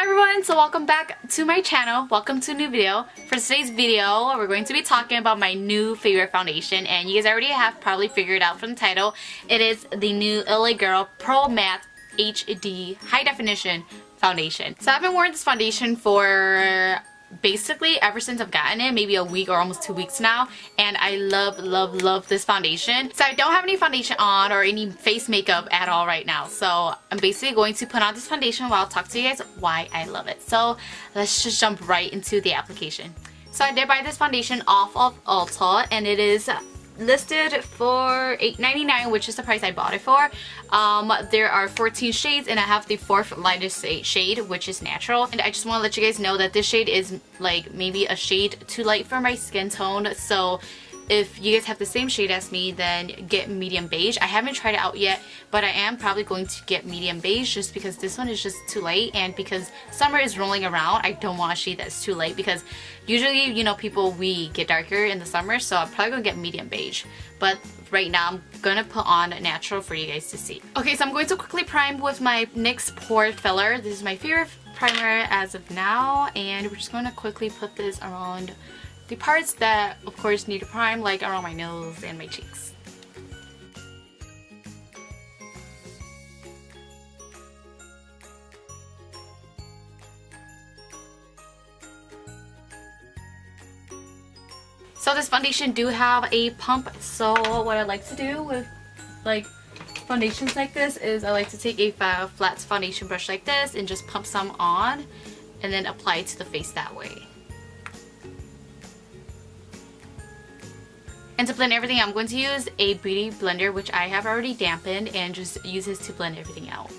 everyone, so welcome back to my channel. Welcome to a new video. For today's video, we're going to be talking about my new favorite foundation, and you guys already have probably figured out from the title. It is the new LA Girl Pro Matte HD High Definition Foundation. So I've been wearing this foundation for basically ever since I've gotten it, maybe a week or almost 2 weeks now, and I love this foundation. So I don't have any foundation on or any face makeup at all right now, so I'm basically going to put on this foundation while I'll talk to you guys why I love it. So let's just jump right into the application. So I did buy this foundation off of Ulta, and it is listed for $8.99, which is the price I bought it for. There are 14 shades, and I have the 4th lightest shade, which is natural. And I just want to let you guys know that this shade is like maybe a shade too light for my skin tone, so if you guys have the same shade as me, then get medium beige. I haven't tried it out yet, but I am probably going to get medium beige just because this one is just too light, and because summer is rolling around, I don't want a shade that's too light because usually, you know, we get darker in the summer, so I'm probably gonna get medium beige. But right now I'm gonna put on natural for you guys to see. Okay, so I'm going to quickly prime with my NYX Pore Filler. This is my favorite primer as of now, and we're just going to quickly put this around the parts that of course need to prime, like around my nose and my cheeks. So this foundation do have a pump, so what I like to do with like foundations like this is I like to take a flat foundation brush like this and just pump some on and then apply it to the face that way. And to blend everything, I'm going to use a beauty blender, which I have already dampened, and just use this to blend everything out.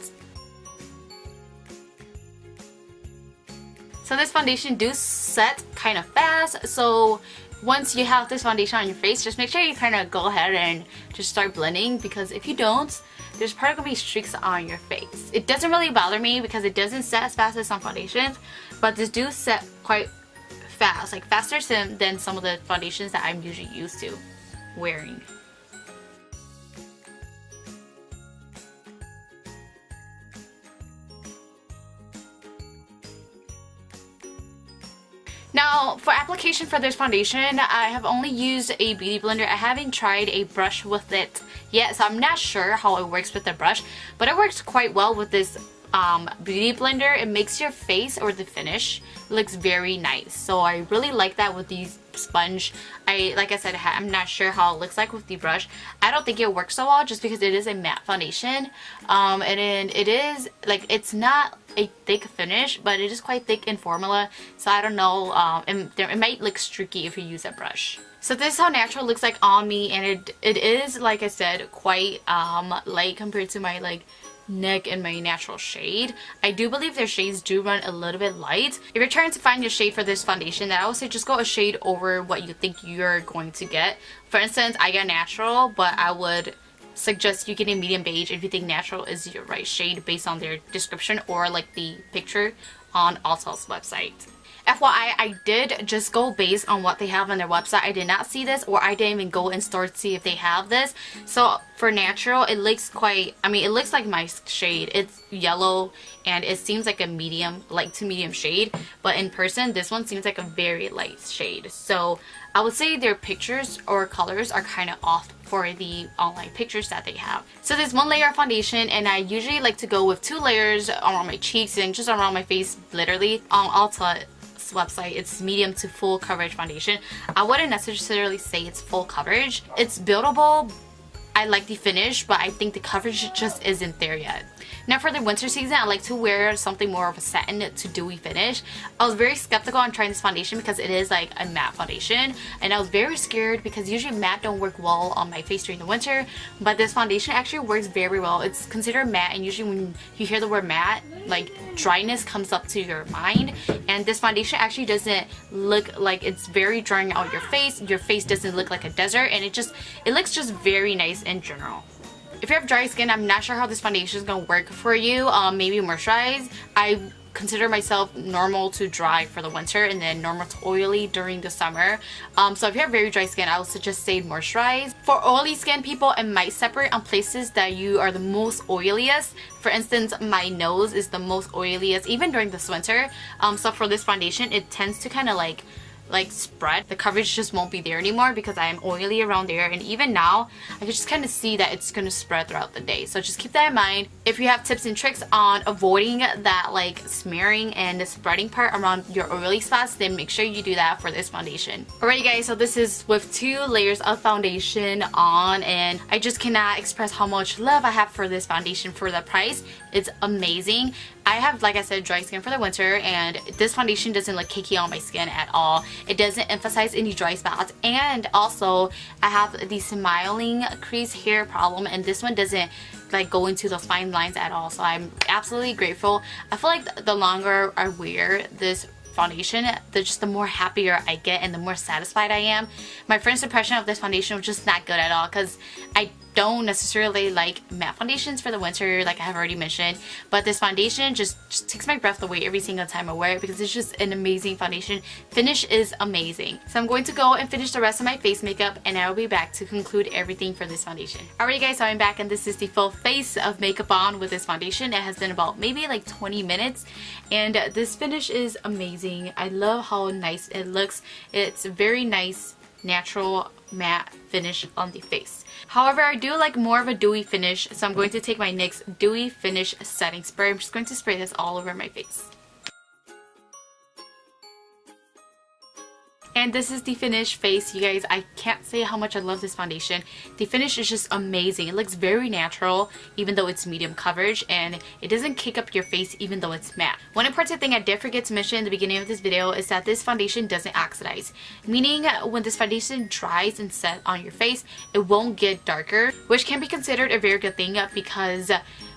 So this foundation do set kind of fast, so once you have this foundation on your face, just make sure you kind of go ahead and just start blending, because if you don't, there's probably gonna be streaks on your face. It doesn't really bother me because it doesn't set as fast as some foundations, but this do set quite fast, like faster than some of the foundations that I'm usually used to wearing. Now, for application for this foundation, I have only used a beauty blender. I haven't tried a brush with it yet, so I'm not sure how it works with the brush, but it works quite well with this beauty blender. It makes your face, or the finish, looks very nice. So I really like that with these sponge. Like I said, I'm not sure how it looks like with the brush. I don't think it works so well just because it is a matte foundation, and then it is like, it's not a thick finish, but it is quite thick in formula, so I don't know, it might look streaky if you use a brush. So this is how natural looks like on me, and it is, like I said, quite light compared to my like neck and my natural shade. I do believe their shades do run a little bit light. If you're trying to find your shade for this foundation, then I would say just go a shade over what you think you're going to get. For instance, I got natural, but I would suggest you getting medium beige if you think natural is your right shade based on their description or like the picture on Ulta's website. FYI, I did just go based on what they have on their website. I did not see this, or I didn't even go in store to see if they have this. So for natural, it looks quite, I mean, it looks like my shade. It's yellow and it seems like a medium, light to medium shade, but in person this one seems like a very light shade. So I would say their pictures or colors are kind of off for the online pictures that they have. So there's one layer of foundation, and I usually like to go with 2 layers around my cheeks and just around my face. Literally on Ulta website, it's medium to full coverage foundation. I wouldn't necessarily say it's full coverage. It's buildable. I like the finish, but I think the coverage just isn't there yet. Now for the winter season, I like to wear something more of a satin to dewy finish. I was very skeptical on trying this foundation because it is like a matte foundation, and I was very scared because usually matte don't work well on my face during the winter, but this foundation actually works very well. It's considered matte, and usually when you hear the word matte, like dryness comes up to your mind, and this foundation actually doesn't look like it's very drying out your face. Your face doesn't look like a desert, and it looks just very nice in general. If you have dry skin, I'm not sure how this foundation is going to work for you. Maybe moisturize. I consider myself normal to dry for the winter and then normal to oily during the summer. So if you have very dry skin, I would suggest stay moisturized. For oily skin people, it might separate on places that you are the most oiliest. For instance, my nose is the most oiliest even during this winter. So for this foundation, it tends to kind of like spread. The coverage just won't be there anymore because I am oily around there, and even now I can just kind of see that it's going to spread throughout the day. So just keep that in mind. If you have tips and tricks on avoiding that like smearing and the spreading part around your oily spots, then make sure you do that for this foundation. Alright guys, so this is with 2 layers of foundation on, and I just cannot express how much love I have for this foundation for the price. It's amazing. I have, like I said, dry skin for the winter, and this foundation doesn't look cakey on my skin at all. It doesn't emphasize any dry spots, and also I have the smiling crease hair problem, and this one doesn't like go into those fine lines at all. So I'm absolutely grateful. I feel like the longer I wear this foundation, the more happier I get and the more satisfied I am. My first impression of this foundation was just not good at all because I don't necessarily like matte foundations for the winter, like I have already mentioned, but this foundation just takes my breath away every single time I wear it because it's just an amazing foundation. Finish is amazing. So I'm going to go and finish the rest of my face makeup, and I will be back to conclude everything for this foundation. Alright guys, so I'm back, and this is the full face of makeup on with this foundation. It has been about maybe like 20 minutes, and this finish is amazing. I love how nice it looks. It's very nice, natural matte finish on the face. However, I do like more of a dewy finish, so I'm going to take my NYX Dewy Finish Setting Spray. I'm just going to spray this all over my face. And this is the finished face, you guys. I can't say how much I love this foundation. The finish is just amazing. It looks very natural even though it's medium coverage, and it doesn't kick up your face even though it's matte. One important thing I did forget to mention in the beginning of this video is that this foundation doesn't oxidize, meaning when this foundation dries and sets on your face, it won't get darker, which can be considered a very good thing because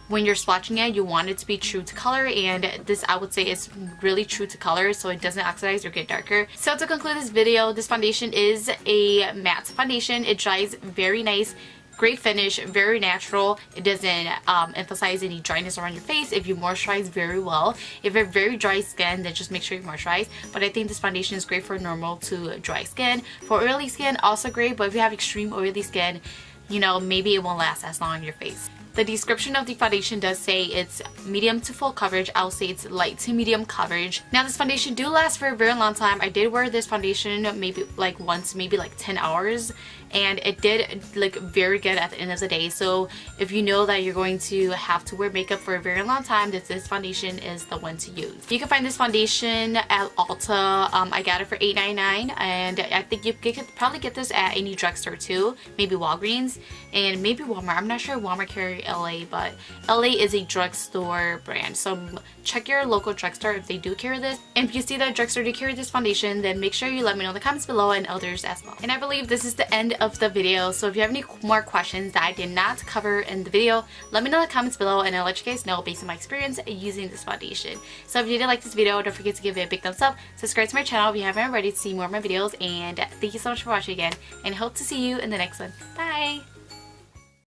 when you're swatching it, you want it to be true to color, and this I would say is really true to color, so it doesn't oxidize or get darker. So to conclude this video, this foundation is a matte foundation. It dries very nice, great finish, very natural. It doesn't emphasize any dryness around your face. If you moisturize very well, if you have very dry skin, then just make sure you moisturize. But I think this foundation is great for normal to dry skin. For oily skin, also great, but if you have extreme oily skin, you know, maybe it won't last as long on your face. The description of the foundation does say it's medium to full coverage. I'll say it's light to medium coverage. Now this foundation do last for a very long time. I did wear this foundation maybe like once, maybe like 10 hours, and it did look very good at the end of the day. So if you know that you're going to have to wear makeup for a very long time, this foundation is the one to use. You can find this foundation at Ulta. I got it for $8.99, and I think you could probably get this at any drugstore too, maybe Walgreens and maybe Walmart. I'm not sure Walmart carry LA, but LA is a drugstore brand, so check your local drugstore if they do carry this. And if you see that drugstore do carry this foundation, then make sure you let me know in the comments below, and others as well. And I believe this is the end of the video, so if you have any more questions that I did not cover in the video, let me know in the comments below, and I'll let you guys know based on my experience using this foundation. So if you did like this video, don't forget to give it a big thumbs up, subscribe to my channel if you haven't already to see more of my videos, and thank you so much for watching again, and hope to see you in the next one. Bye!